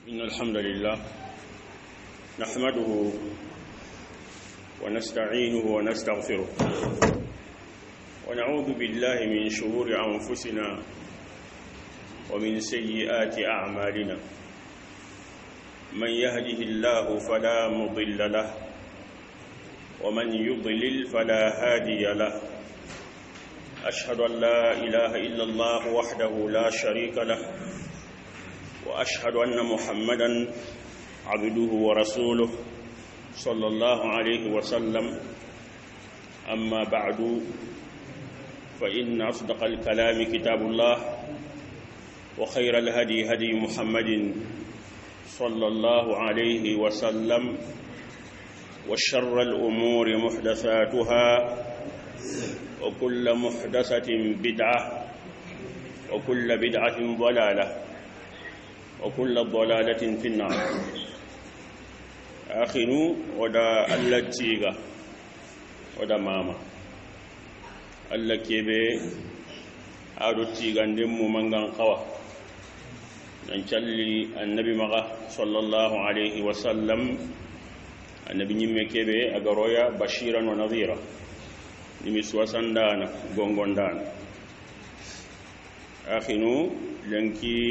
إن الحمد لله نحمده ونستعينه ونستغفره ونعوذ بالله من شرور أنفسنا ومن سيئات أعمالنا من يهده الله فلا مضل له ومن يضلل فلا هادي له أشهد أن لا إله إلا الله وحده لا شريك له وأشهد أن محمدا عبده ورسوله صلى الله عليه وسلم أما بعد فإن أصدق الكلام كتاب الله وخير الهدي هدي محمد صلى الله عليه وسلم وشر الأمور محدثاتها وكل محدثة بدعة وكل بدعة ضلالة وكل ضلالة في النار. أخنو ودا اللتيغا ودا ماما اللكيبي أدو تيغان دمو منغان قوى ننشالي النبي مغا صلى الله عليه وسلم النبي نيمي كيبي أغرويا بشيرا ونظيرا نيمي سواسان دانا غونغون دانا. أخنو لنكي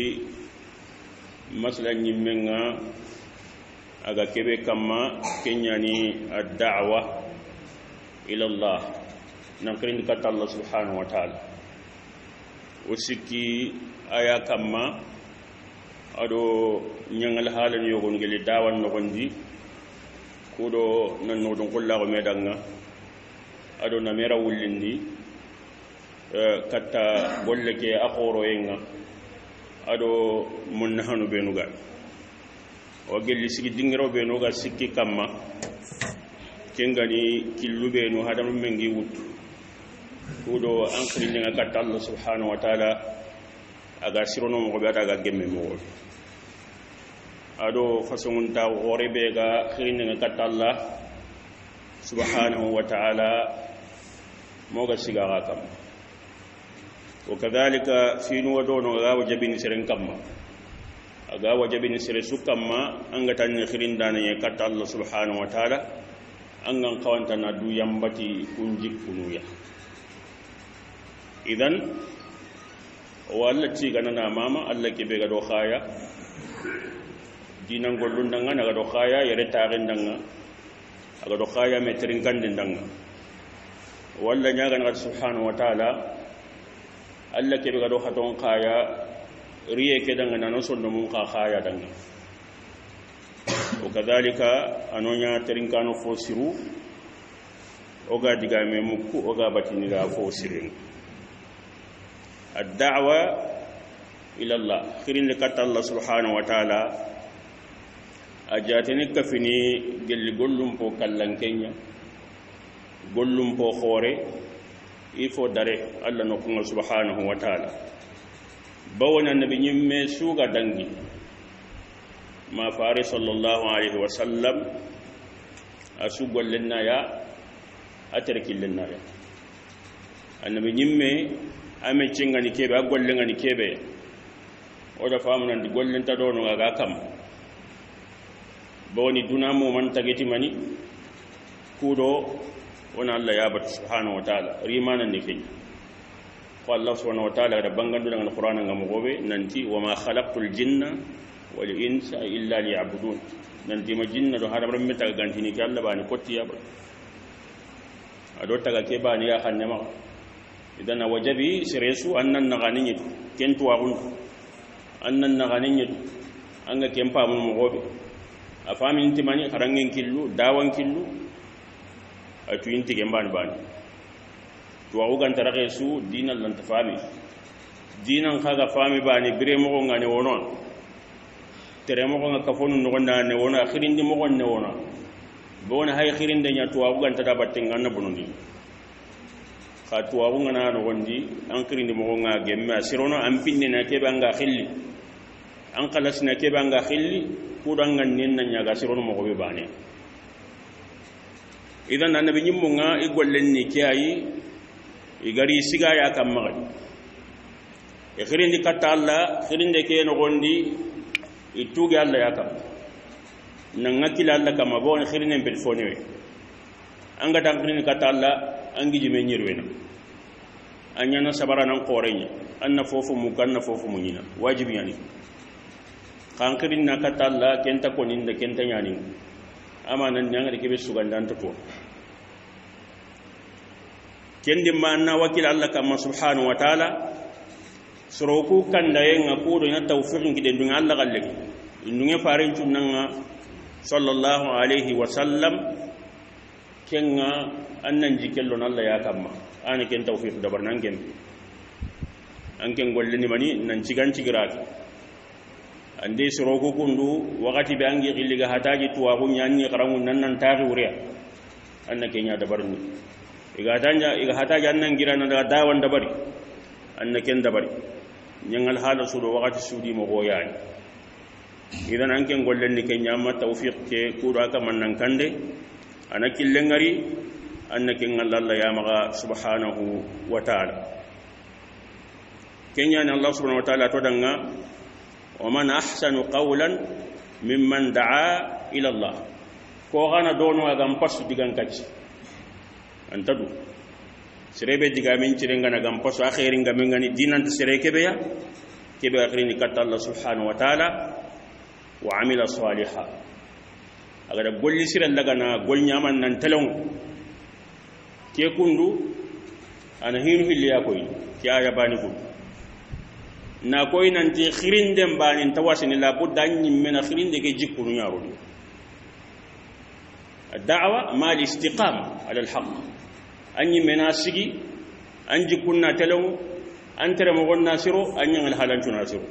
مثلا نيمنغا aga kebe kama kenyani ad-da'wa ila Allah nakrin kata Allah subhanahu wa ta'ala usiki aya kama ado nyangal halan yogon gele dawan no gondi kudo nan no don kullahu medanga ado na mera wulindi kata bolleke akhoro yenga ado munnahanu benuga o gelli sigi dingiro be no ga sikki kamma kengani killu be no hadam mengi wuttu kudo ankri nga katta Allah subhanahu wa ta'ala aga sirono mo be daga gemme mo ado fasungun ta gore be ga khini nga katta Allah subhanahu wa ta'ala mo ga siga ga kam wa kadhalika finu wadono ga wajibini siren kamma aga wajabini sere sukamma anga tan khirin dana ye katta Allah subhanahu wa ta'ala angan qawanta na du yambati kunjik kunuya idan wallati ganana mama Allah ke be ga do khaya dinan gollun danga na ga do khaya yere taaren danga aga do khaya metrin kandin danga walla nyaga na subhanahu wa ta'ala Allah ke be ga do khaton khaya riye ke danga nano sonno mun ka khaya danga o kadhalika anonya terinkano fosiru oga diga me mukku oga batini ga fosirin ad-da'wa ila Allah khirin likat Allah subhanahu wa ta'ala ajatini kafini gelli gollum po kallankenya gollum po khore ifo dare Allah no kunga subhanahu wa ta'ala bawana nabi nyimme suga dangi ma fare sallallahu alaihi wasallam asugol lenna ya atarki lenna ya annabi nyimme ame cingani kebe agolle ngani kebe oda famuna ndi gollen ta dono ga kam bawni dunamo man tageti mani kudo wana Allah ya bat subhanahu wa ta'ala rimanan ne kenya Allah subhanahu wa ta'ala da bangandu daga alquran ngam gobe nanti wama khalaqtul jinna wal insa illa liya'budun nanti ma jinna do haram ram meta gantini ki Allah bani kotti ya ba ado taga ke bani ya khanne ma idan wajabi siresu annan naganinyi kentu wagun annan naganinyi anga kempa mun gobe afami intimani karangin killu dawan killu atu inti gemban bani tuwawu ganta rake su dinan lanta fami dinan kaga fami bani bire mo ngane wonon tere mo nga kafonu no gonda ne wona khirindi mo gonne wona bona hay khirinde nya tuwawu ganta da batte nganna bononi ka tuwawu ngana no gondi an khirindi mo nga gemma sirono am pinne na ke banga khilli an qalas na ke banga khilli kudangan nen nya ga sirono mo go be bani idan annabi nyimmo nga igollen ni kiyayi igari siga ya kamma khirindi katta Allah khirinde ke no gondi ituge Allah ya kam nan ngakila Allah kama bon khirinen be fonewe anga tan khirinen kata Allah angi jime nyirwena anyana sabara nan qorenya anna fofu mu kanna fofu mu nyina wajibi yani kan khirin na kata Allah kenta konin da kenta yani amanan nyanga de kebe sugandan to kendi manna wakil Allah kama subhanahu wa ta'ala soroku kanda yenga kudo na tawfiqin kide dunga Allah galle indunge farin tunanga sallallahu alaihi wasallam kenga annan jikello Allah ya kamma ana ken tawfiq dabar nan ken an ken gollini mani nan cigan cigiraki ande soroku kundu wakati be angi gilliga hataji tuwa kunyanni qarangun nan taari wuriya anna kenya dabar ni iga hataji annan girana daga dawan dabari anna ken dabari nyangal hala sudo wakati sudi mo goyani idan anke gollen ni kenya ma tawfiq ke kudo aka mannan kande ana killengari annake ngalla ya maga subhanahu wa ta'ala kenya ni Allah subhanahu wa ta'ala to danga wa man ahsanu qawlan mimman da'a ila Allah ko gana dono agam pasu digan kacci antadu serebe diga men cirenga na gam pasu akhirin ga men ngani dinan ta sere kebe ya kebe akhirin katta Allah subhanahu wa ta'ala wa amila salihah agada golli siran daga na gol nyaman nan talon ke kundu ana hinu hilya koy ki aya bani ko na koy nan ti khirin dem bani tawasini la budda nyimme na khirin de ke jikuru nyaro الدعوة مع الاستقامة على الحق أني مناسجي أنجي كنا تلو أنت رمغنا ناسرو أني الحالان ناسرو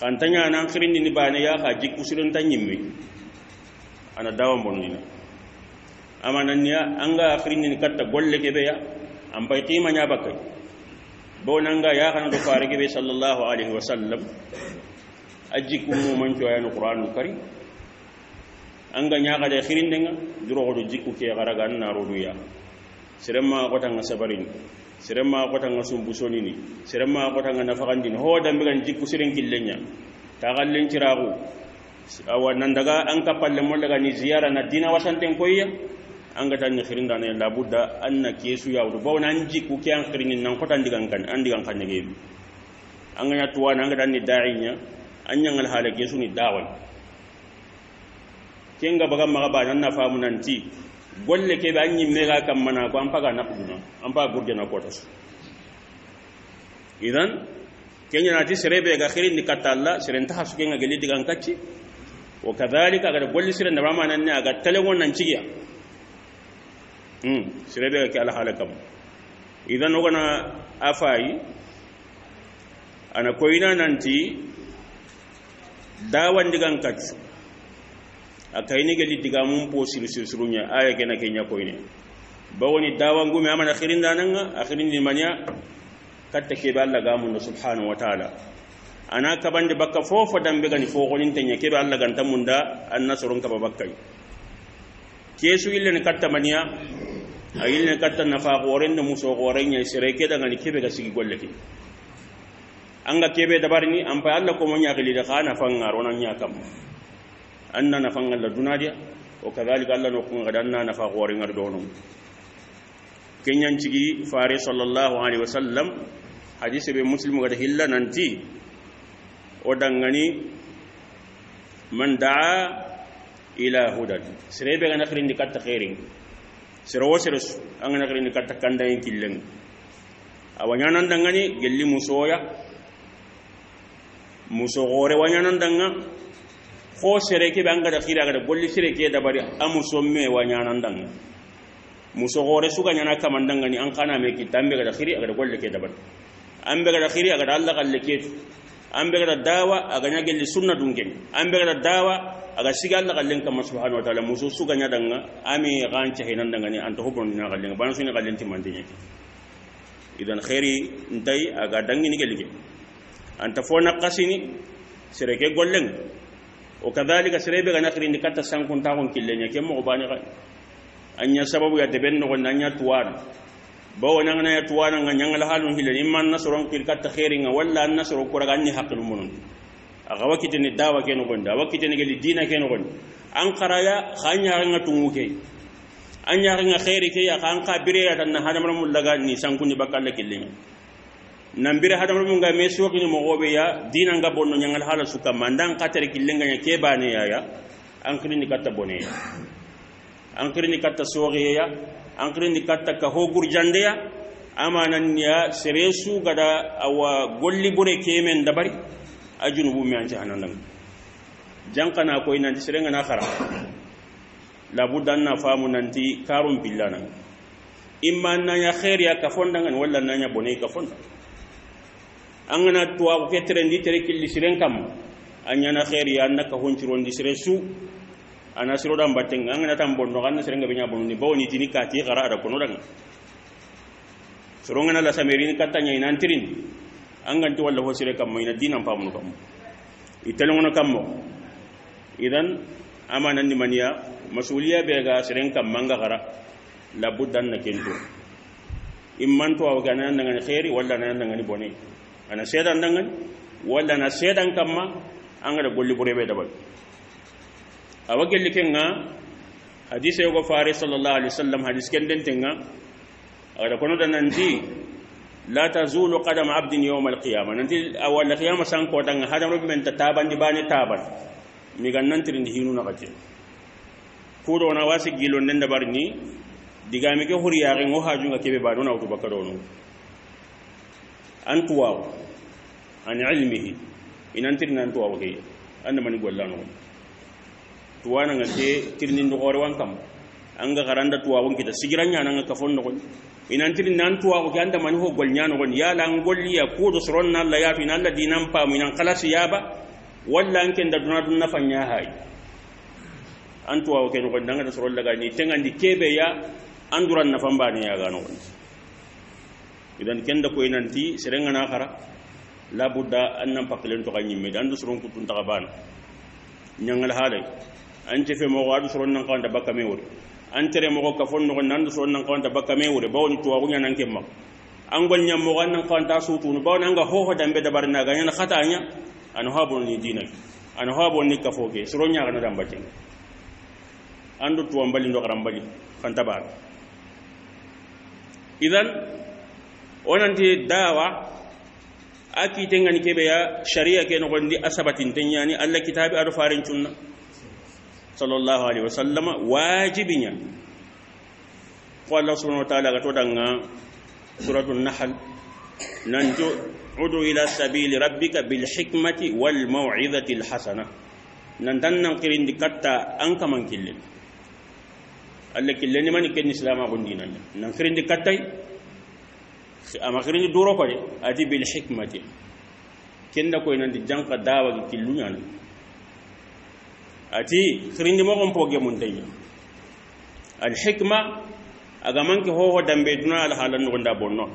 خانتنيا أنا خرين نبانيا خاجي كسرن تنيمي أنا داوم بونينا أما ننيا أنغا خرين نكتا قول لك بيا أم بيقيما نيابكي بون أنغا يا خانا دفارك بي صلى الله عليه وسلم أجي كمو منشو آيان القرآن الكريم anga nyaaka de khirindenga duro ko jikku ke garaga na roduya serema ko tanga sabarin serema ko tanga sumbu sonini serema ko tanga nafaqandin ho dambe gan jikku siren killenya ta gallen ciragu awan daga an kapalle mo daga ni ziyara na dina wasanten koyya anga tan ni khirinda ne la budda anna kesu yawdu bawna jikku ke an khirinin nan ko tan digan kan andigan kan ne anga nya tuwa anga dan ni da'inya anyangal hala kesu ni dawal kenga baga maga ba nan na famu nanti golle ke ba nyi mega kam mana ko ampaga nakuna ampa gurje na kotas idan kenya nati serebe ga khirin ni katalla serenta hasu kenga geli digan kacci wa kadhalika ga golle siren da mama nan ne aga telewon nan cigiya serebe ga ke ala halakam idan ogana afai ana koina nanti dawan digan kacci akayni geli diga mum po sirunya aya kena kenya koyne bawoni dawa ngumi amana khirinda nanga akhirin di manya katta ke be Allah gamu subhanahu wa ta'ala ana kabande bakka fofo dambe gani fo gonin tanya ke be Allah ganta munda annasrun ka babakkai kesu illen katta manya ayilne katta nafa goren da muso gorenya sireke daga ni kebe ga sigi golleki anga kebe dabarni ampa Allah ko monya gali da kana fangaro nan yakam anna nafanga la dunadia o kadhalika Allah no kun gadanna nafa gore ngar dono kenyan cigi fare sallallahu alaihi wasallam hadisi be muslim gada hilla nanti o dangani man daa ila hudan sirebe gana khirindi katta khairin sirawo sirus an gana khirindi katta kandayin killen awanya nan dangani gelli musoya muso gore wanya nan danga ko sereke be anga da khira ga golli sereke da bari amuso me wanya nan dan muso gore suga nyana kamandanga ni an kana me kitambe ga da khiri ga golli ke da bari ambe ga da khiri ga Allah galle ke ambe ga da dawa aga nya gelli sunna dungen ambe ga da dawa aga siga Allah gallen kam subhanahu wa ta'ala muso suga nya danga ami gancha hinan danga ni anta hubon na gallen ban suni gallen timandinye idan khairi ntai aga dangi ni gelli anta fona qasini sereke gollen وكذلك سريبه غنخري نكتا سانكون تاون كيلنيا كيم مو باني غا انيا سبب يا دبن نغ نانيا توان بو نانغنا يا توان نغ نانغلا حالون هيل اما نصرون كيل كتا خيرين ولا النصر كو رغاني حقل منون aga wakitini dawa ken gonda wakitini geli dina ken gonda an qaraya khanya nga tunguke anya nga khairi ke ya kan qabire ya tan hadamar mulaga ni sankuni bakalle killinga nambire hadamar mun ga meso kini mogobe ya dina nga bonno nyangal hala suka mandan qatar killinga nya ke bane ya an kini katta bone ya an kini katta soge ya an kini katta ka hogur jande ya amanan ya seresu gada awa golli bure kemen dabari ajunubu mi anci hanan jankana ko ina serenga na khara la budan na famu nanti karum billana imma na ya khair ya kafonda ngan walla na nya bone kafonda angana tuwa ko ketrendi tere killi siren kam anya na khair ya annaka honchirondi seresu ana siro dam batten angana tam bondo ganna serenga be nya bonni bawni tini kati khara ada kono dang sorongana la samerini katanya inantirin anganti walla ho sire kam ina dinan pamu kam itelongono kammo idan amana ni maniya masuliya be ga siren kam manga gara labuddan na kento imman to aw ganan nan khairi walla nan nan bone ana sedan dangan walla na sedan kamma anga golli burebe dabal awagel kenga hadise go fare sallallahu alaihi wasallam hadis kenden tenga ada kono dan nanti la tazulu qadam abdin yawm alqiyamah nanti awal qiyamah san ko tan hadam rabbi men taban di bani taban mi gannan tirin hinu na kate ko do na wasi gilon den dabar ni diga mi ke huriya re ngo haju nga kebe ba do na wutu bakado no antuwa an ilmihi inantir nan tuwa ke anda mani gollano tuwana nga ke tirnin do hore wan kam anga garanda tuwa won kita sigiranya nan ka fonno ko inantir nan tuwa ko anda mani ho golnyano gon ya lan golli ya ko do soron na la ya fi nan la dinan pa mu nan kala siyaba walla anken da duna dunna fanya hay antuwa ko ken gon danga da soron daga ni tengandi kebe ya anduran na famba ne ya gano idan kenda ko inanti serenga na khara la budda annam paklen to kanyimme dan do soron kutun ta bana nyangal halay ante fe mo wadu soron nan kawanda bakka me wori antere mo ko fonno ko nan do soron nan kawanda bakka me wori bawni to wagunya nan kemma angol nyam mo nan kawanda sutu no bawna nga ho dambe da barna ga nyana khatanya an habon ni dinaki an habon ni kafoke soron nya ga dambate andu to mbali ndo karambali kanta ba idan onanti dawa aki tengani kebe ya sharia ke no gondi asabatin tenyani alla kitabi adu farin tunna sallallahu alaihi wasallam wajibinya ko Allah subhanahu wa ta'ala ga to danga suratul nahl nanju udu ila sabili rabbika bil hikmati wal mau'izati al hasana nan dannan kirindi katta an kaman kille alla kille ni man ken islama gondina nan kirindi kattay ama kirindi duro ko de adi bil hikmati kenda ko nan di janka dawa gi killunya ati khirindi mo gon poge mun tay al hikma aga manki ho dambe duna al halan no nda bonno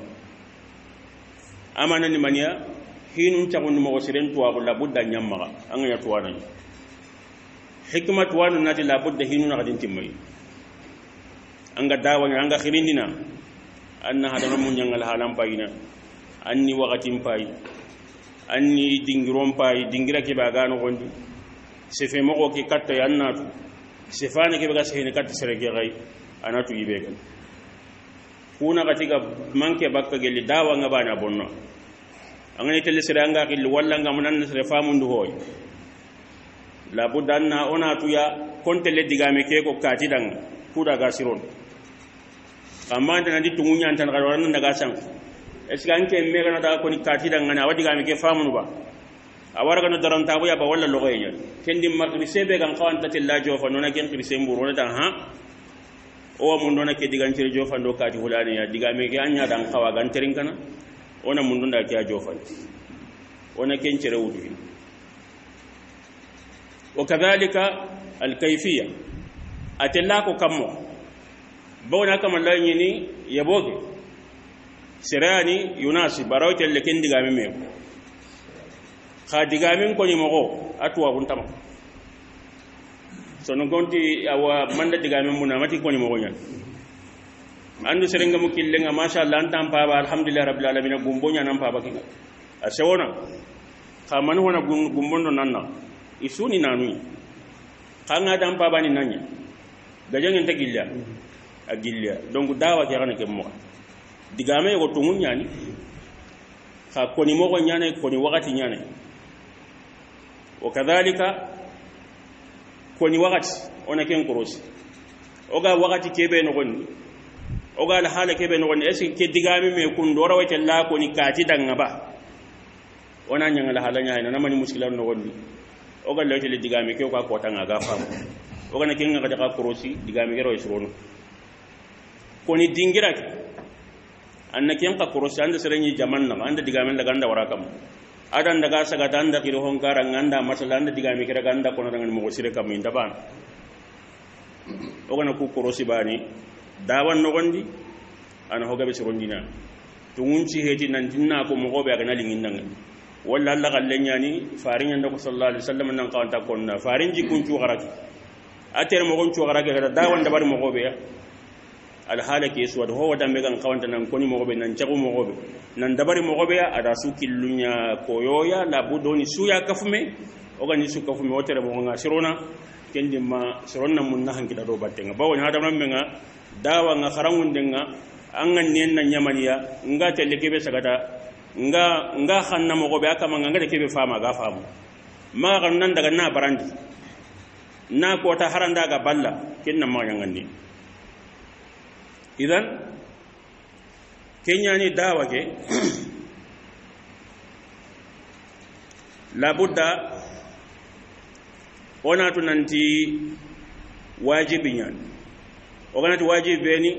amana ni mania hinun tagun mo siren tuwa ko labudda nyamma anga ya tuwa nan hikma tuwa no nati labudda hinun na gadin timmai anga dawa anga khirindina anna hadama mun nyangal halan payina anni waqatin pay anni dingirom pay dingira ke bagano gondi sefe moko ki katta yannatu sefane ke baga sehne katta serege gai anatu yibega kuna katika manke bakka gelli dawa nga bana bonno angani tele seranga kil walla nga munan sere famundu hoy la budanna onatu ya konte le digame ke ko kati dang kuda ga siron amma tan di tungunya tan ga waran daga san esganke mega na da ko ni kati dang na wadi game ke famunu ba awara no daran tabu ya ba walla logoynya kendi magri sebe gan kawanta tilla jofa nona ken kirse mburo na tan ha o mun dona ke digan cire jofa ndo kati hulani ya diga me ke anya dan kawa gan terin kana ona mun dona ke jofa ona ken cire wudu wa kadhalika al kayfiyya atella ko kammo bawna kama lanyi ni yaboge sirani yunasi barawtel le ken diga me diga min ko ni mogo atwa buntama sono gonti awa manda diga min muna mati ko ni mogo nyan andu serenga mu killenga masha Allah antam pa alhamdulillah rabbil alamin gumbo nyan am pa bakinga asewona kaman hona gumbondo nanna isuni nanui kanga dam babani nanya gajangen tagilla agilla donc dawa ke gana ke mo digame ko tungun nyani ka koni mo ko nyane koni wakati nyane wakadhalika koni wakati ona ken korosi oga wakati kebe no gonni oga la hala kebe no gonni esi ke digame me kun dora wete la koni kati danga ba ona nyanga la hala nyaay na mani muskila no gonni oga la wete le digame ke ko ko tanga ga fam oga na ken nga ka korosi digame ke ro isrono koni dingira anna ken ka korosi anda serenyi jaman na anda digame daga anda warakam adan daga saga tanda kilo honkara nganda masala anda digame kira ganda kono dangan mo sire kam inda ban ogana ku korosi bani dawan no gondi ana hogabe sirondina tungunci heti nan dinna ko mo gobe aga nalingin nan walla Allah gallenya ni farin yanda ko sallallahu alaihi wasallam nan kawanta konna farin ji kun cu garaki ater mo gon cu garaki da dawan da bari mo gobe ya al halake su wada ho dambe gan kawanta nan koni mo gobe nan jago mo gobe nan dabari mo gobe ya ada su killunya koyoya la budoni su ya kafume ogani su kafume wotere mo nga sirona kendi ma sironna mun na hanki da do battenga bawon hada man menga dawa nga kharangun denga angan nen na nyamaniya nga telle kebe sagata nga khanna mo gobe aka manga ngade kebe fama ga famu ma kan nan daga na barandi na ko ta haranda ga balla kenna ma yangandi idan kenya ni dawa ke labudda ona to nanti wajibi nyan ogana to wajibi beni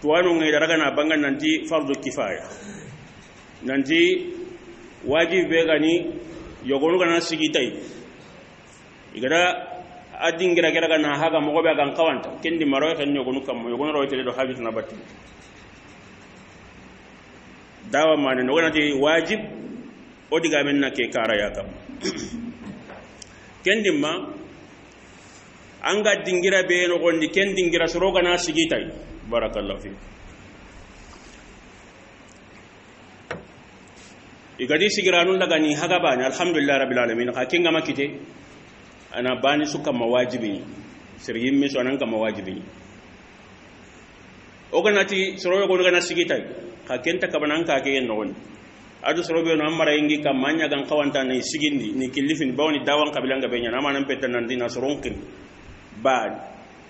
to wanu ngai daga na bangan nanti fardu kifaya nanti wajibi be gani yogonu kana sigitai igada adingira gera na haga mo gobe gan kawanta kendi maro kan yogonu kam yogonu ro tele do habit na batti dawa mane no ganati wajib o diga men na ke kara ya kam kendi ma anga dingira be no gondi kendi dingira soro gana sigitai barakallahu fi igadi sigiranu daga ni haga bani alhamdulillah rabbil alamin ka kinga makite ana bani suka mawajibi sirrin mi sonan ka mawajibi oganati soro go gana sigitai ka kenta ka banan ka ke no woni adu soro be no amara ingi kam manya gan kawanta ne sigindi ni kilifin bawni dawan kabilanga be nyana manan petan nan dina soronkin ba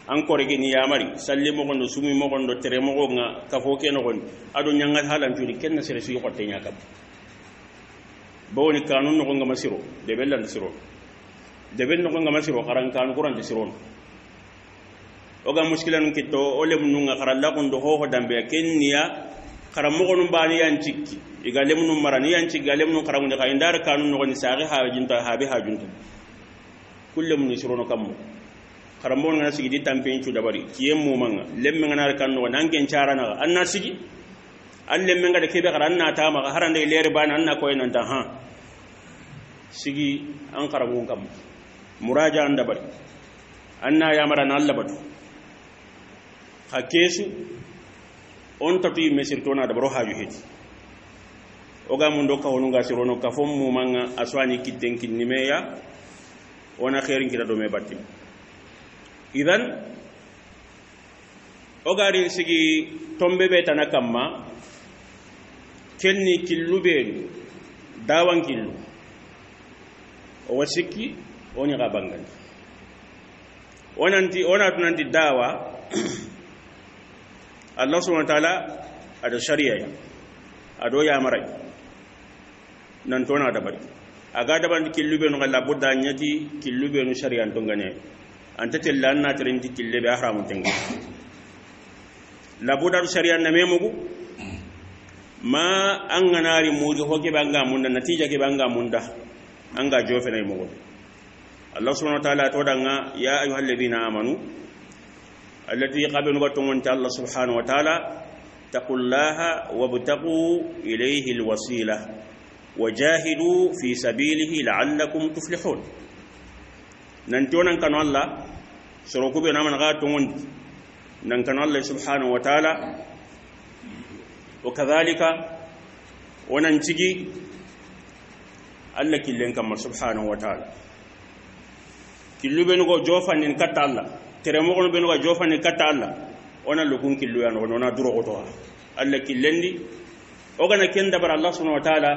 an korege ni yamari salli mo gondo sumi mo gondo tere mo gonga ka fo ke no gon adu nyanga halan juri kenna sere su yotte nyaka bawni kanun no gonga masiro de bellan siro de ben no gonga masiro karan kan kuran de siro oga muskilan kitto olem nunga karalla gondo ho dambe kenniya karam mo gonum bani yan cikki igalem num marani yan cikki galem num karamu de kay ndar kanun no goni saagi ha jinta ha be ha junta kullum ni siro no kam karam mo ngana sigi di tampe ci dabari kiyem mo manga lemme ngana kan no nangen charana anna sigi an lemme ngada kebe karan na ta ma harande leere bana anna ko en ta ha sigi an karamu kam muraja an dabari anna ya marana Allah batu hakesu on tatu mesir tona da baro haju heti oga mun do ka wonunga sirono ka fom mu manga aswani kitten kinnimeya ona khairin kida do me batti idan oga ri sigi tombe be tanakamma kenni killube dawan killu o wasiki oni ga bangal onanti ona tunanti dawa Allah subhanahu wa ta'ala ada syariah ado ya marai nan tona da bari aga da ban killube no Allah budda nyati killube no syariah to ngane anta tella na tarin killube haramun tengi la budda syariah na memugo ma an ganari mudi hoke banga munda natija ke banga munda anga jofe nay mugo Allah subhanahu wa ta'ala to danga ya ayyuhalladhina amanu التي قبل وقتهم الله سبحانه وتعالى اتقوا الله وابتغوا إليه الوسيلة وجاهدوا في سبيله لعلكم تفلحون ننتونا كان الله سروكو بنا من غاتون ننكن الله سبحانه وتعالى وكذلك وننتجي alla killen kam subhanahu wa ta'ala killu ben go jofanin katta alla tere mo ben go jofanin katta alla ona lukun killu ya no na duro ko to alla killendi o gana kenda bar Allah subhanahu wa ta'ala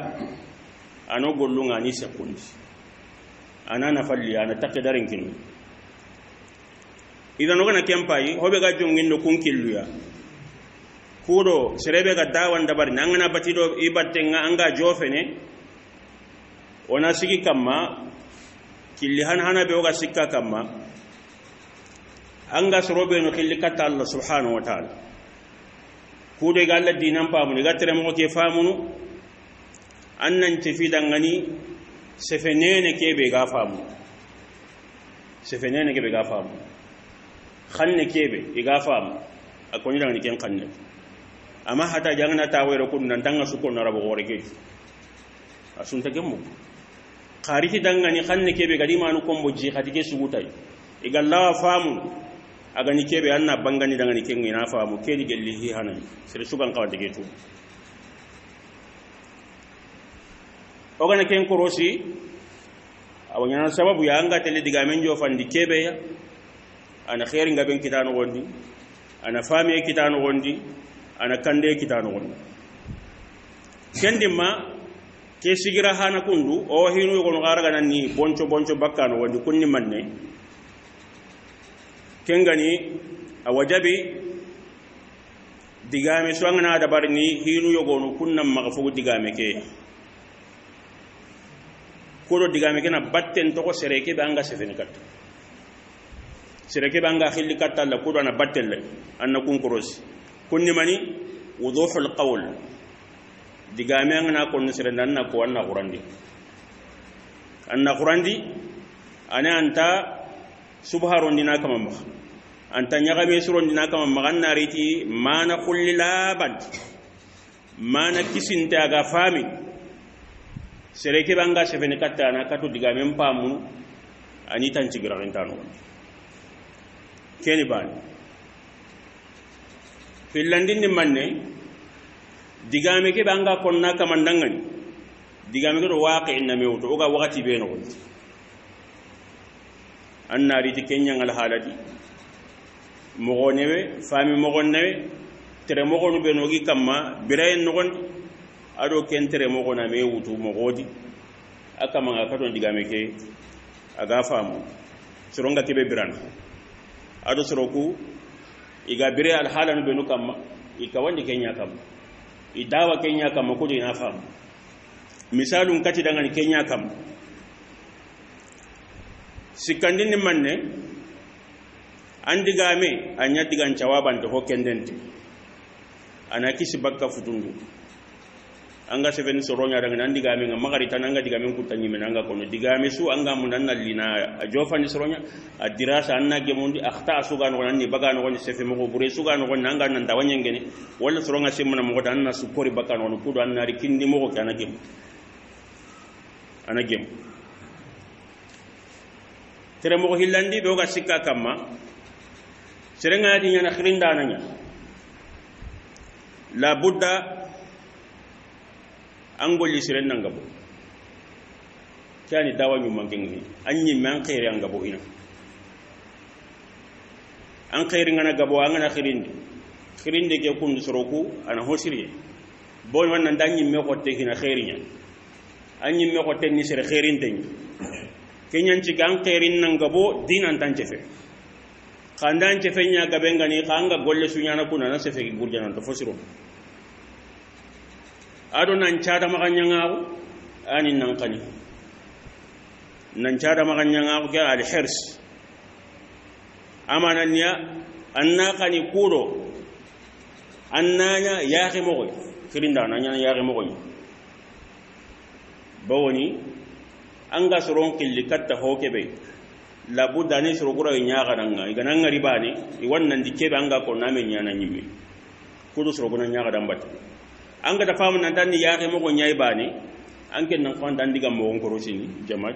ano gollunga ni sekundi ana na falli ana taqdarin kin idan o gana kempai hobe ga jongin no kun killu ya kudo serebe ga dawan dabar nangana batido ibatenga anga jofene ona sigi kamma killi hana be oga sikka kamma anga sorobe no killi katta Allah subhanahu wa ta'ala kudo ga Allah dinan pamu ga tere mo ke famunu annan tefi dangani sefenene kebe ga famu sefenene kebe ga famu khanne kebe iga famu akoni dangani ken khanne amma hata jangana tawere kun nan tanga su kon rabo gore ke asunta gemmu qariti dangani khanne kebe gadi manu kombo ji khadige sugutai igalla famu agani kebe anna bangani dangani kengi na famu kedi gelli hanan sire sugan kawde ke tu ogana ken korosi awanya sababu ya anga tele diga menjo fandi kebe ya ana khairi ngaben kitano gondi ana fami kitano gondi ana kande kitano gondi kendima ke sigira hana kundu o hinu ko ngaraga nanni boncho bakkano gondi kunni manne kengani awajabi digame swangana da barni hinu yogonu kunnam magfu digame ke kodo digame ke na batten to ko sereke banga sefeni kat sereke banga khilli katta la kodo na batten la anna kun korosi kunni mani wuduhul qawl digame ngana ko nusrendan na ko anna qurandi ana anta subharon dina kama ma anta nyagame suron dina kama maganna riti mana kulli labad mana kisinta ga fami sereke banga sefeni katta na katu digame pamu ani tanci grarentano keni ban fillandin ni manne digame ke banga konna kamandangani digame ko waqi inna mewto oga wakati be no gonti annari ti kenya ngal halati mogonewe fami mogonnewe tere mogonu be no gi kamma birayen no gondi ado kentere mogona me wutu mogodi akama ngakato digame ke aga famu soronga kebe birana ado soroku iga bire al halan be no kamma ikawandi kenya kamma idawa kenya kamma ko dina famu misalun kati dangani kenya kamma sikandini manne andigame anya digan jawaban to hokendente ana kisi bakka futundu anga seven soronya daga andigame nga magari tananga digame kutanyi menanga kono digame su anga munanna lina ajofani soronya adirasa anna gemundi akhta suga no nanni baga no woni sefe mo bure suga no nanga nan dawanye ngene wala soronga semuna mo anna su kori bakka no kudo anna rikindi mo ko kana gem ana gem tere mo hillandi be ga sikka kamma serenga di nyana khirinda nanya la budda angoli sirenna ngabo kani dawa nyu mangengi anyi man khairi ngabo ina an khairi ngana gabo ngana khirinde ke kundu soroku ana hosiriye bon wannan danyi me ko te hina khairinya anyi me ko te ni sere khairinde kenyan ci gan khairin nan gabo dinan tan cefe kandan cefe nya gabe ngani kanga golle sunya na kuna na sefe gurjana to fosiro ado nan cada maganyanga ani nan kani nan cada maganyanga ga al hirs amananya anna kani kuro annanya yaaqi mogoy kirinda nanya yaaqi mogoy bawoni anga soron killi katta hokebe la budda ne soro gura nyaaga nanga igananga ribani I wannan dikebe anga ko name nyana nyimme kudo soro gona nyaaga dambata anga da famu nan danni yaake mo go nyay bani anke nan ko dan diga mo ko rosini jamat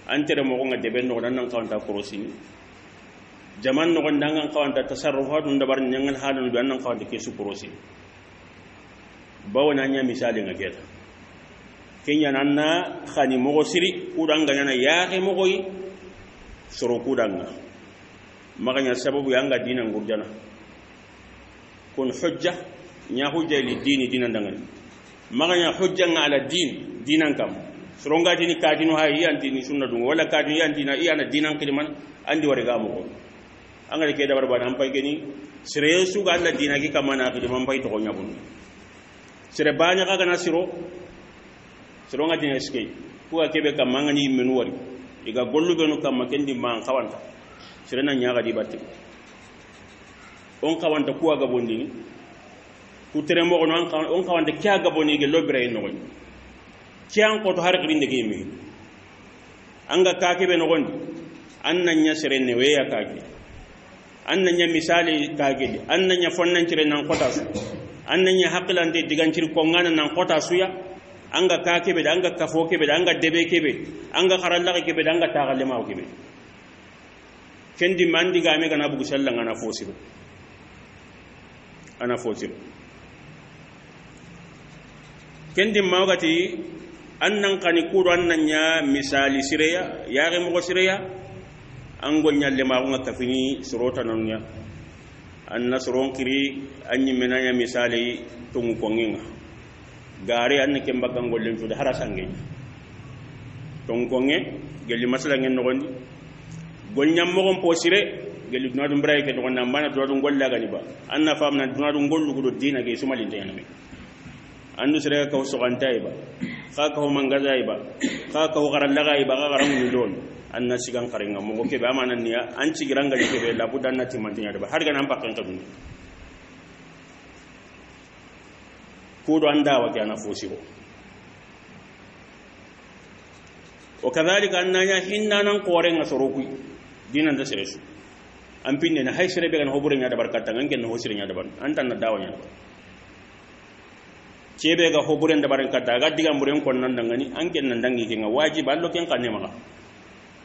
antere mo go ngade ben no dan nan kawanta ko rosini jaman no dan nan kawanta tasarrufatu ndabar nyangal halanu dan nan kawanta ke su ko rosini bawona nya misali ngaketa kenya nanna khani mogo siri kudanga nyana yaake mogoyi soro kudanga maganya sababu yanga dina ngurjana kun hujja nya hujja li dini dinan dangan maganya hujja ala din dinan kam soronga dini kadinu hay antini sunna dum wala kadinu yantina iyana dinan kiliman andi warga mo angale ke dabar bana ampay geni sire su ga alla dina ki kamana ki man pay to nyabun sire banya ga na sironga dina skey kuwa kebe kam mangani menu wari iga gollu benu kam makendi man kawanta sire na nyaaga di batte on kawanta kuwa ga bondini ku tere mo on kawanta kya ga boni ge lobire no gon kyan ko to har grinde ge mi anga ka kebe no gondi annanya sire ne weya ka ge annanya misali ka ge annanya fonnan cire nan kota su annanya haqilante digancir ko ngana nan kota su ya anga ka kebe anga kafo kebe anga debe kebe anga kharalla kebe anga tagalle ma kebe kendi mandi game kana bugu sallan ana fosiru kendi mawgati annan kani kudo annanya misali sireya yaare mo sireya angol nyalle ma ko kafini surota nonnya anna suron kiri anyi menanya misali tungu konginga gare anna ke mbaga ngollen tude harasange tungu konge gelli masala ngen no gondi gol nyam mo gon posire gelli duna dum braike to gonna mana to dum golla gani ba anna famna duna dum gollu ko do dina ge sumali denami andu sere ka so gantai ba ka ka mangaza ba ka ka garalla ga ba ga garan ni don anna sigan karenga mo ke ba manan niya an ci giranga ke be la budan na timantinya ba har ga nan pakkan ka dun ko do anda wa kana fosiro o kadhalika annanya hinna nan qorenga soroku dinan da sere su an pinne na haisere be gan hobure nya da barkata ngan ken hosire nya da bar antan na dawanya cebe ga hoburen da barkata ga diga muren kon nan dangani an ken nan dangi ken wajibi allo ken kanne maga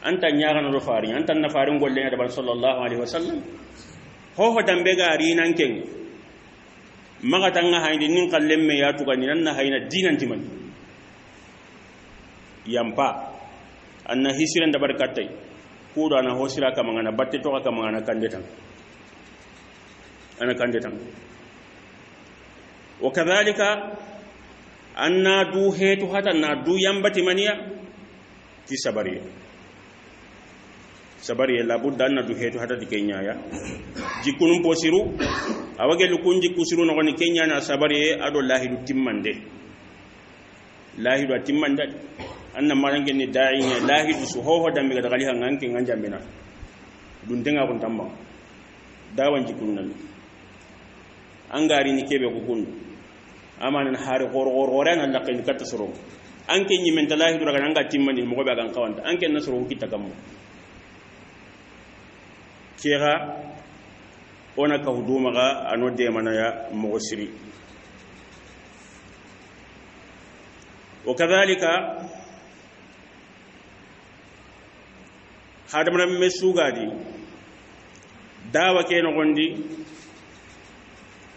anta nyaara no faari anta na faari golle nya da bar sallallahu alaihi wasallam ho dambe ga ri nan ken maga tanga hayndi nin kallemme ya tuga ni nan na hayna dinan timan yampa anna hisiren da barkatai ko do ana hosira kama ngana batte to kama ngana kandetan ana kandetan wa kadhalika anna du hetu hata na du yambati maniya ti sabariya la budda anna du hetu hata di kenya ya jikunum posiru awage lukunji kusiru no ni kenya na sabariya ado lahidu timmande lahidu timmande anna marange ni da'inya lahidu su hoho dambe ga gali hanganke nganjambena dun denga kun tamba dawan jikunnan angari ni kebe ko kun amanan hari gorgoran Allah kan katta soro anke nyi men lahidu raga nanga timmani mo be gan kawanta anke na soro kitta kam kira ona ka huduma ga anode manaya mo siri wakadhalika hadamna mesugadi dawa ke no gondi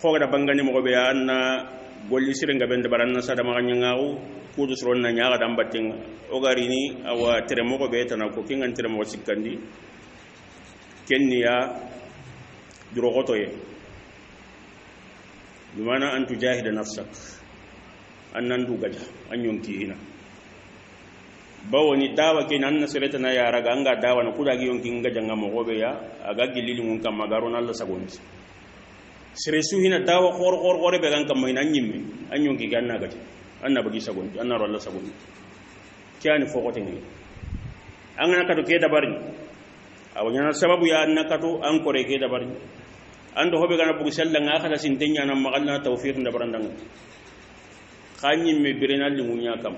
ko ga bangani mo be anna golli sirenga bende baranna sada ma nyangaaw kudu sron na nyaaga dam batin o gari ni awa tere mo ko be tan ko kingan tere mo sikandi kenniya duro goto ye bimana an tujahida nafsak annan du gaja an yonki hina bawoni dawa ke nan nasireta na yara ga anga dawa na kuda gi yonki ngaja ngamo gobe ya aga gilili mun kam magaro nalla sagonti sire su hina dawa khor be gan kam mayna nyimme an yonki ganna gaja anna bagi sagonti anna rolla sagonti kiani fokote ngi angana kato ke dabarni awanya sababu ya anna kato an kore ke dabarni ando hobe gana bugu sella nga khala sin tenya na magalla tawfiq ndabarandang khanyi me birenal li munya kam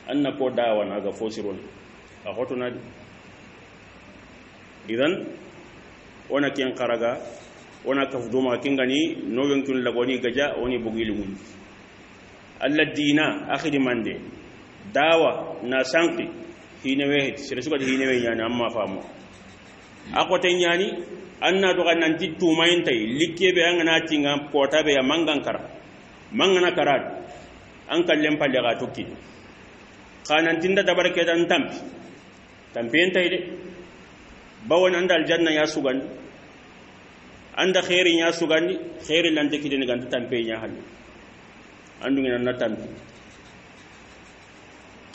anna ko dawa na ga fosirol a hotuna idan ona ken karaga ona ka fuduma kingani no wenkun lagoni gaja oni bugili mun alladina akhiri mande dawa na sanki hinewe sire suka hinewe nyani amma famo akote nyani anna do kan nanti tumayin tay likkebe angana tinga kota be ya mangan kara mangana karat an kallen palle ga tokki kanan tinda dabar ke dan tampi entai de bawon anda aljanna ya sugan anda khairin ya sugandi khairin lan take de ganta tampe nya halu andu ngina na tampi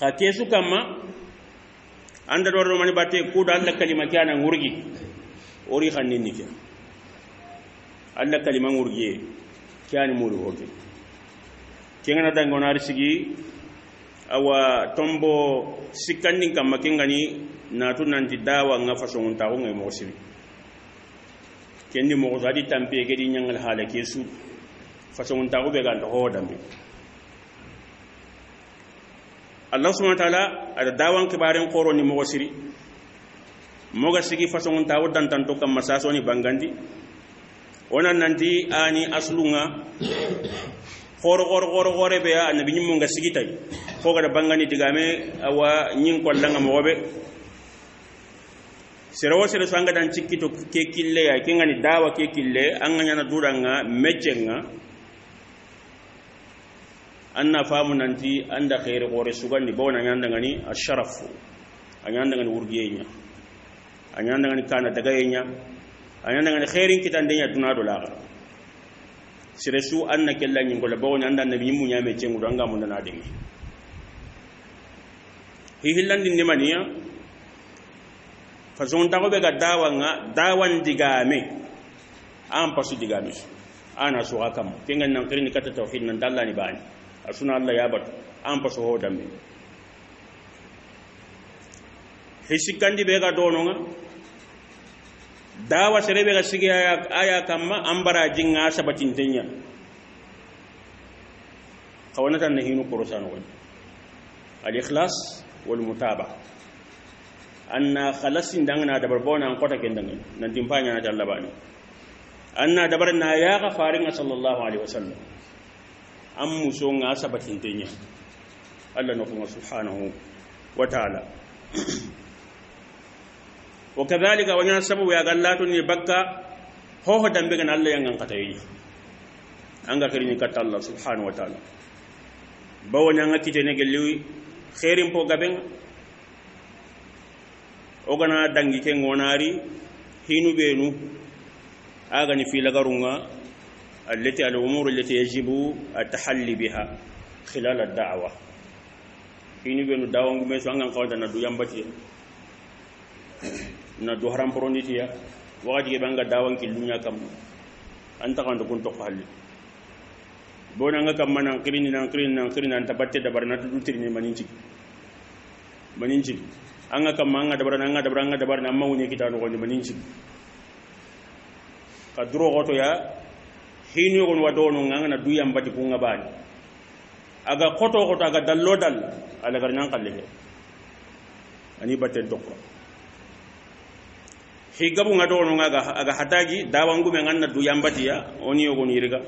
ka kesu kamma anda do mani batte ku da Allah kalima kana ngurgi ori khanni ke Allah kalima ngurgi kyani muri hoke kengana dangonari sigi awa tombo sikandi kamma kengani natu nanti dawa nga fasongun tawo ngay mo siri kendi mo zadi tampe gedi nyangal hala kesu fasongun tawo be ganta ho dambe Allah subhanahu wa ta'ala ada dawan kibaren qoro ni mo siri mo ga sigi fasongun tawo dan tanto kam masaso ni bangandi onan nanti ani aslunga khoro be ya annabi nyum nga sigi tay ko ga bangani digame awa nyin ko langa mo be serawo sere sanga dan cikkito ke kille ya kengani dawa ke kille an nganya na duranga meccenga anna famu nanti anda khair gore sugandi bona nyanda ngani asharaf anyanda ngani wurgiyenya anyanda ngani kana dagayenya anyanda ngani khairin kitandenya dunado la sere su anna kella nyingola bona anda nabi mu nyame cengu danga mun na dingi hi hillandi nimaniya façon tago be ga dawan digame am pasu digame ana so akam kenga nan kirini kata tauhid nan dalla ni bani asuna Allah ya bat am pasu ho dambe hisikandi be ga dononga dawa sere be ga sigi aya kamma ambara jinga sabatin tenya kawanatan hinu qur'an wal al ikhlas wal mutaba anna khalasin dangana dabar bona an kota ken dangan nan timpanya na dalla bani anna dabar na ya ga farin sallallahu alaihi wasallam am muso nga sabatin tenya Allah no kuma subhanahu wa ta'ala wa kadhalika wa sababu ya gallatu ni bakka ho dambe gan Allah yang ngata yi anga kirini katta Allah subhanahu wa ta'ala bawanya ngakite ne gelli khairin po gaben ogana dangi ke ngonari hinu benu aga ni fi lagarunga allati al-umur allati yajibu at-tahalli biha khilal ad-da'wa hinu benu dawangu me so angan kawda na du yambati na du haram proniti ya waji be banga dawan ki lunya kam anta kan kun to halli bona nga kam manan kirini nan tabatte da barna du tirni maninci anga kam anga dabar na mawni kitano ko maninci ka duro goto ya hinu gon wadono ngana du yambati ku ngabani aga koto aga dallo dal ala garnan kalle ani batte dokko higabu ngadono aga hatagi dawangu me nganna du yambati ya oni yogo ni riga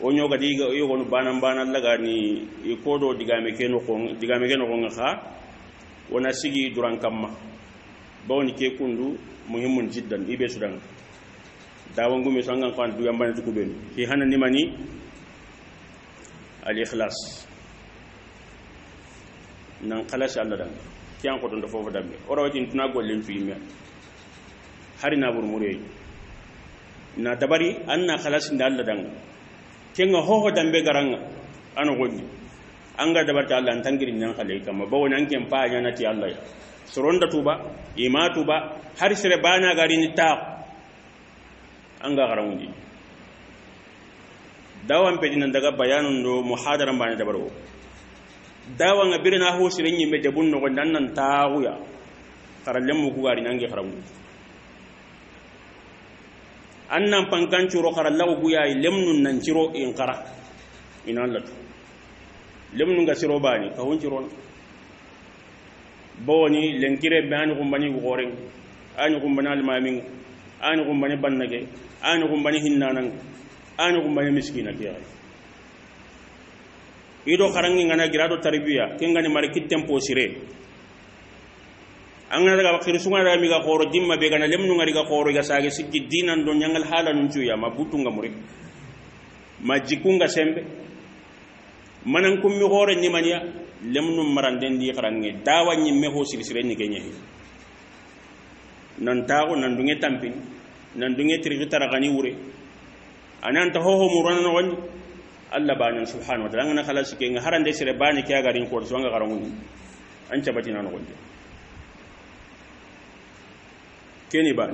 onyo ga diga yogo no banan laga ni ikodo digame keno ko nga wona sigi duran kamma bawni ke kundu muhimmun jiddan ibe sudan dawangu me sangan kan du yambana to kubel hi hanani mani al ikhlas nan khalas Allah dan kiyan ko don da fofu dambe oro wajin tuna gollen fi mi hari na burmure na dabari anna khalas inda Allah dan kenga hoho dambe garanga ano gonni anga dabarta Allah an tangiri nan khale kama bawo nan ken pa nya nati Allah suronda tuba ima tuba har sire bana gari ni ta anga garawundi dawan pedinan daga bayanun do muhadaran bana dabaro dawan abirna ho sire nyimbe de bunno ko nan taawuya karallem mu gari nangi garawundi annan pankancuro karallahu buya lemnun nan ciro in kara inan latu lemnun ga siro bani ka hon ciro boni lenkire bani gumbani goren ani gumbani almamin ani gumbani bannage ani gumbani hinnanan ani gumbani miskina kiya ido karangi ngana girado tarbiya kengani mari tempo sire angana daga bakir sunga daga mi ga khoro dimma be gana lemnu ngari ga khoro ga sage sikki dinan don nyangal hala nun cuya mabutu ngamuri majikunga sembe manan kum mi hore ni mania lemnum maranden di kharange dawa nyimme ho silsire ni kenye nan tawo nan dunge tampin nan dunge tiri taragani wure anan ta ho murana no woni Allah bana subhanahu wa ta'ala ngana khalas ke nga harande sire bani kya garin ko so nga garangu an cabati nan woni keni ba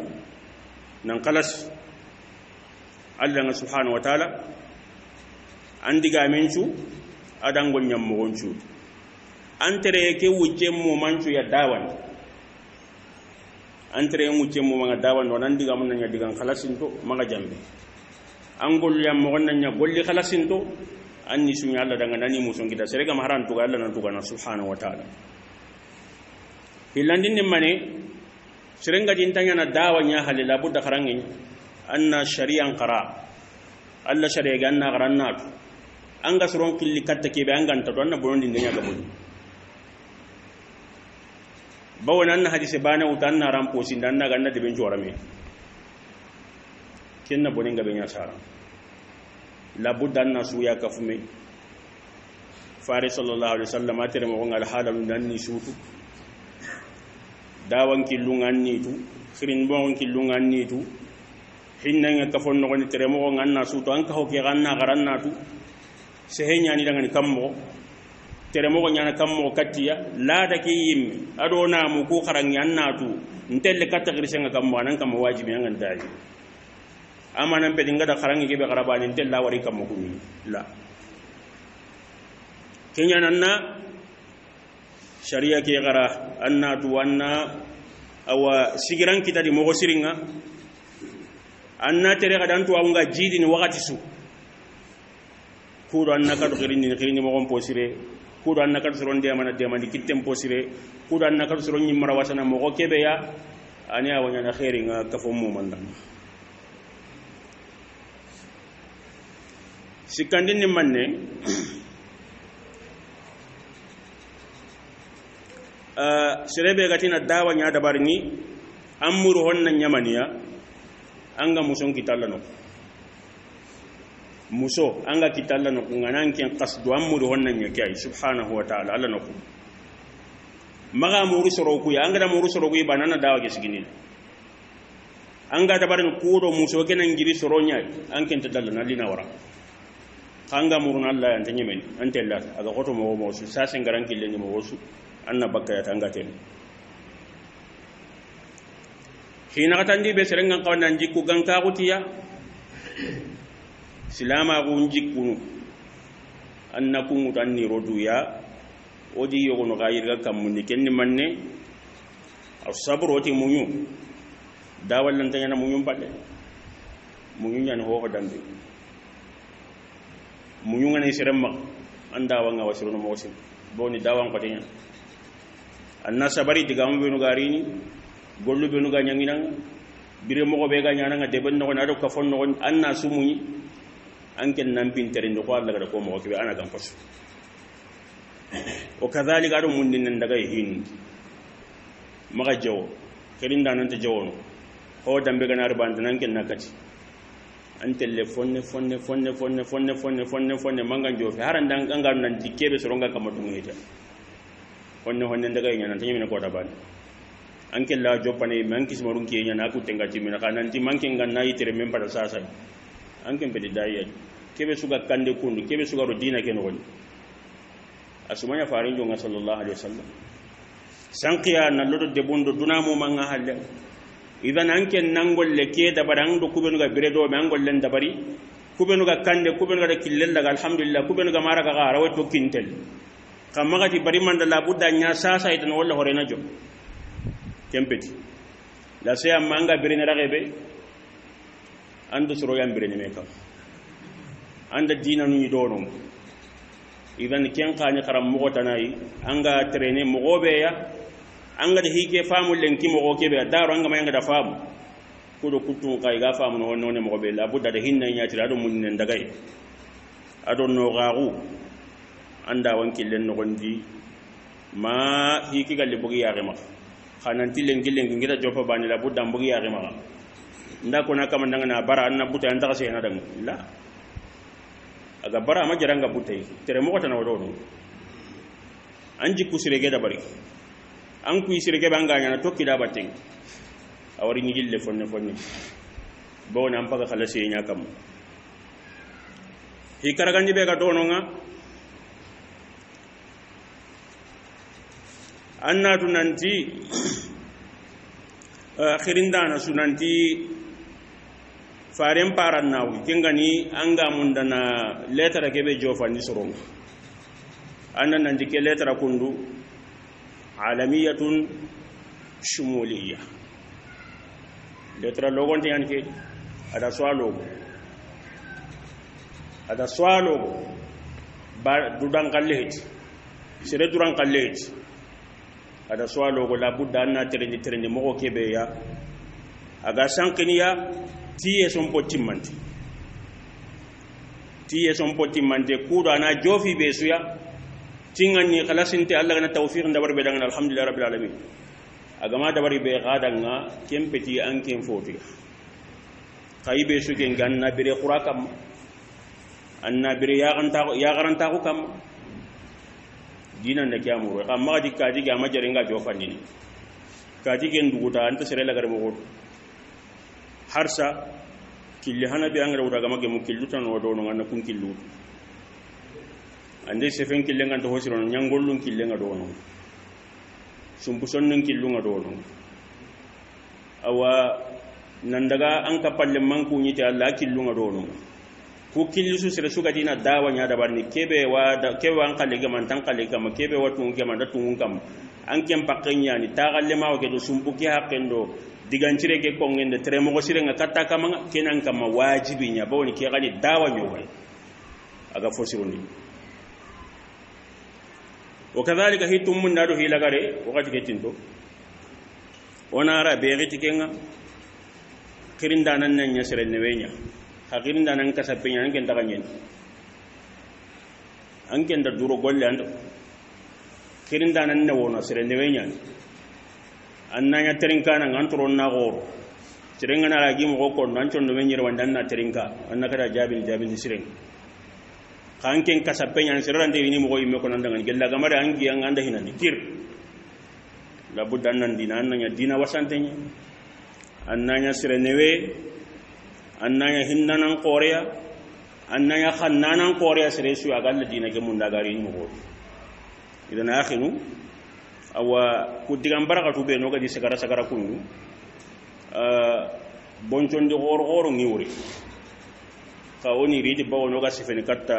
nan khalas Allah subhanahu wa ta'ala andiga menchu adango nyam mo gonchu antere ke wujje mo manchu ya dawan antere wujje mo manga dawan do nan diga mun nya digan khalasinto maga jambe angol yam mo gonna nya golli khalasinto anni sunya Allah daga nani muson kita serega maharan to Allah nan to gana subhanahu wa ta'ala hilandin ni mane serenga dintanya na dawanya halila budda kharangin anna shari'an qara Allah shari'a ganna qarannatu anga soron killi katta kebe anga nta donna bonondi ndenya gaboni bawona anna hadise bana utanna rampo sindanna ganna de ben jorame kenna boninga benya sara la budda anna suya kafume fare sallallahu alaihi wasallam atere mo ngal halam nanni sutu dawan killungan nitu khirin bon killungan nitu hinna kafon no ni tere mo nganna sutu anka hoke ganna garanna tu sehenya ni dangani kammo tere mo nyana kammo katiya la da ke yim adona mu ko kharangi annatu ntelle katta girsenga kammo anan kammo wajibi ngan daji amanan pe dinga da kharangi ke be garabani ntella wari kammo kumi la kenya nanna sharia ke gara annatu wanna awa sigiran kita di mo siringa anna tere gadantu aunga jidi ni wakati su kudo anna kadu khirini mo gon posire kudo anna kadu soron de mana de mani kitem posire kudo anna kadu soron nyi mara wasana mo ko kebe ya ani awanya na khairi nga kafo mo mandan sikandin ni manne serebe gatina dawa nya dabarni amuru honna nyamaniya anga muson kitallano muso anga kitallano nganan ken qasdu amuru honna nyakay subhanahu wa ta'ala alla nako maga muru soroku ya anga da muru soroku banana dawa ke sigini anga dabarni kudo muso kenan giri soronya anken tadallana lina wara anga murun Allah anta nyemen ante Allah aga goto mo mo su sa sengaran kille ni mo wosu anna bakka ya tanga ten hina katandi be serengan kawana jikku ganka gutiya silama go jikku anna kungu tanni roduya odi yogo no gayirga kammundi kenni manne as-sabru oti munyu dawal lan tanyana munyu padde munyu nyan ho dambe munyu ngane seremma anda wanga wasirono mosin boni dawan ko tenya anna sabari diga mo benu garini gollu benu ga nyanginanga bire mo ko be ga nyananga deben no na do ka fonno anna sumuni anken nampin tere ndo ko Allah ga ko mo ko be ana gam fos o kadhalika do mun din daga hin maga jaw kerin da nan ta jawono ho dambe ga nar band nan ken nakati an telephone fonne mangan jofi haran dan gangar nan dikebe soronga kamatu ngita honne daga nyana tan yimina ko da ban an kella jopane man kis marun ke nyana ku tenga timina kanan ti man ken ganna yitere men pada sasa an ken bedi dayya kebe suga kande kundu kebe suga ro dina ken woni asumanya farin jonga sallallahu alaihi wasallam sanqiya na lodo de bondo dunamo manga halle idan anke nangolle ke da barang do kubenu ga biredo me angollen da bari kubenu ga kande kubenu ga killel daga alhamdulillah kubenu ga mara ga rawa to kintel kamma ga ti bari man da labudda nya sasa idan walla hore na jo kempeti la se am manga birene ragebe andu suro yam birene me kam anda dina nu dono idan ken kanya karam mo tanai anga trene mo gobe ya anga da hike famu lenki mo ke be daro anga mayanga da famu kudo kutu kai ga famu no ne mo be la budda da hinna nya tira do mun nen daga adon no garu anda wanki len no gondi ma hiki galle bugi ya rema khanan tilen gilen ngira jofa bani la budda bugi ya rema nda ko na kama ndanga na bara anna buta anda ka se na dang la aga bara ma jaranga butay tere mo tan wodo anji kusirege da bari an ku isirege banganya na tokki da batin awari ni gille fonne bona am paga khala senya kam hi karagandi be ga dononga annatu nanti khirindana sunanti faren paran nawi kengani anga mundana lettera kebe jofani soron annan nanti ke lettera kundu alamiyatun shumuliyya lettera logon tiyan ke ada swalo ba dudan kallet sire duran kallet ada swalo go labudda anna terendi mo kebe ya aga sankiniya tiye son potimante kudo ana jofi be suya tingani khalasinte Allah na tawfiq ndabar be dangan alhamdulillah rabbil alamin agama dabari be gadanga kempeti anken foti kaybe suke ganna bire qurakam anna bire ya garanta ko kam dinan da kyamu amma di kaji ga majaringa jofani kaji gen duguta anta sere lagar mo harsa killi hana bi angara wudaga magge mu killu tan wodo no ngana kun killu ande sefen kille nganta hosiro no nyangollun kille ngado no sumbu sonnon killu ngado no awa nan daga an ka palle manku nyite Allah killu ngado no ku killu su sere suga dina dawa nya da barni kebe an kalle ga man tan kalle ga ma kebe watu ga man da tun kam an kem pakenya ni ta galle ma ke do sumbu ki hakendo digancire ke ko ngende tere mo sire nga katta kama kenan kama wajibi nya bawni ke gani dawa nyowal aga fosirundi wakadhalika hitum mun nado hilagare wakati ketinto ona ra be giti kenga kirinda nan nan nya sire newenya hakirinda nan kasapenya ngen taganyen anken da duro golle ando kirinda nan ne wona sire newenya annanya terinka nan antron na goro tirenga na lagi mo ko nan ton do menyir wandan na terinka annaka da jabil siren kanken kasapenya sirran de ni mo ko yimme ko nan dangan gella gamare angi an anda hinani kir la buddan nan dina annanya dina wasantenya annanya sirenewe annanya hinnanan korea annanya khannanan korea sire su agal dina ge mun dagari ni mo ko idan akhinu awa kudigan barakatu be no gadi sagara kunu bonchon de gor ngiwri ka woni ridi bawo no ga sifeni katta